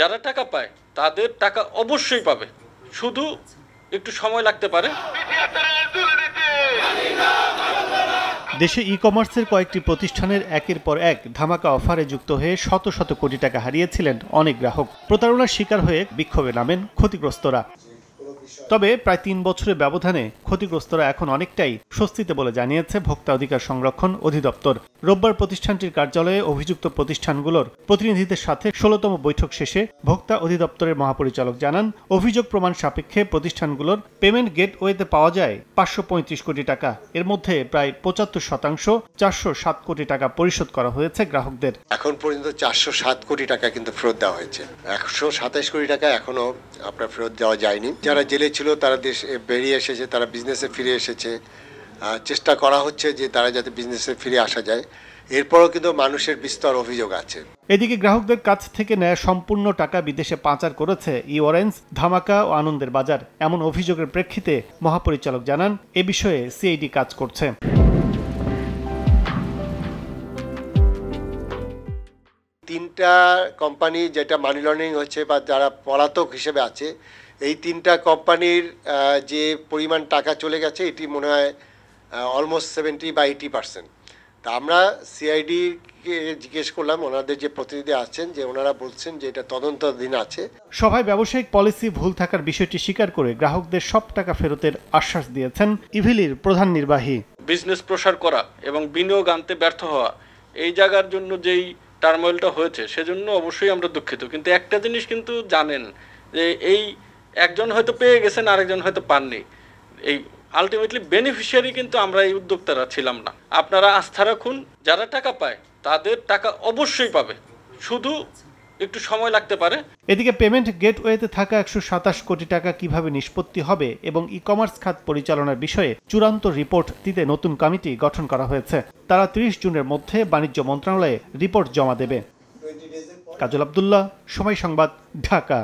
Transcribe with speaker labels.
Speaker 1: যারা টাকা পায় তাদের টাকা অবশ্যই পাবে, শুধু একটু সময় লাগতে পারে।
Speaker 2: দেশে ই কমার্সের কয়েকটি প্রতিষ্ঠানের একের পর এক ধামাকা অফারে যুক্ত হয়ে শত শত কোটি টাকা হারিয়েছিলেন অনেক গ্রাহক। প্রতারণার শিকার হয়ে বিক্ষোভে নামেন ক্ষতিগ্রস্তরা। তবে প্রায় ৩ বছরের ব্যবধানে ক্ষতিগ্রস্তরা এখন অনেকটাই স্বস্তিতে বলে জানিয়েছে ভোক্তা অধিকার সংরক্ষণ অধিদপ্তর। রোববার প্রতিষ্ঠানটির কার্যালয়ে অভিযুক্ত প্রতিষ্ঠানগুলোর প্রতিনিধিদের সাথে ১৬তম বৈঠক শেষে ভোক্তা অধিদপ্তরের মহাপরিচালক জানান, অভিযোগ প্রমাণ সাপেক্ষে প্রতিষ্ঠানগুলোর পেমেন্ট গেটওয়েতে পাওয়া যায় ৫৩৫ কোটি টাকা। এর মধ্যে প্রায় ৭৫% ৪০৭ কোটি টাকা পরিশোধ করা হয়েছে গ্রাহকদের।
Speaker 3: এখন পর্যন্ত ৪০৭ কোটি টাকা কিন্তু ফেরত দেওয়া হয়েছে। ১২৭ কোটি টাকা এখনো আপনার ফেরত দেওয়া যায়নি। যারা জেলে ছিল তারা দেশ বেরিয়ে এসেছে, তারা বিজনেসে ফিরে এসেছে। চেষ্টা করা হচ্ছে যে তারা যাতে বিজনেসে ফিরে আসা যায়। এরপরও কিন্তু মানুষের বিস্তর অভিযোগ আছে।
Speaker 2: এদিকে গ্রাহকদের কাছ থেকে নেয়া সম্পূর্ণ টাকা বিদেশে পাচার করেছে ই অরেঞ্জ, ধামাকা ও আনন্দের বাজার। এমন অভিযোগের প্রেক্ষিতে মহাপরিচালক জানান, এ বিষয়ে সিআইডি কাজ করছে।
Speaker 3: তিনটা কোম্পানি যেটা মানি লন্ডারিং হচ্ছে বা যারা পলাতক হিসেবে আছে, এই তিনটা কোম্পানির যে পরিমাণ টাকা চলে গেছে এটি মনে হয় অলমোস্ট 70 বা 80%। তা আমরা সিআইডিকে জিজ্ঞেস করলাম, ওনাদের যে প্রতিনিধি আছেন, যে ওনারা বলছেন যে এটা তদন্তাধীন আছে।
Speaker 2: সভায় ব্যবসায়িক পলিসি ভুল থাকার বিষয়টি স্বীকার করে গ্রাহকদের সব টাকা ফেরতের আশ্বাস দিয়েছেন ইভিলির প্রধান নির্বাহী।
Speaker 1: বিজনেস প্রসার করা এবং বিনিয়োগ আনতে ব্যর্থ হওয়া, এই জায়গার জন্য যেই টার্মোয়েলটা হয়েছে সেজন্য অবশ্যই আমরা দুঃখিত। কিন্তু একটা জিনিস কিন্তু জানেন যে এই একজন হয়তো পেয়ে গেছেন, আরেকজন হয়তো পাননি। এই আলটিমেটলি বেনিফিশিয়ারি কিন্তু আমরা এই উদ্যোক্তারা ছিলাম না। আপনারা আস্থা রাখুন, যারা টাকা পায় তাদের টাকা অবশ্যই পাবে, শুধু একটু সময় লাগতে পারে।
Speaker 2: এদিকে পেমেন্ট গেটওয়েতে থাকা ১২৭ কোটি টাকা কিভাবে নিষ্পত্তি হবে এবং ই কমার্স খাত পরিচালনার বিষয়ে চূড়ান্ত রিপোর্ট দিতে নতুন কমিটি গঠন করা হয়েছে। তারা ৩০ জুনের মধ্যে বাণিজ্য মন্ত্রণালয়ে রিপোর্ট জমা দেবে। কাজল আব্দুল্লাহ, সময় সংবাদ, ঢাকা।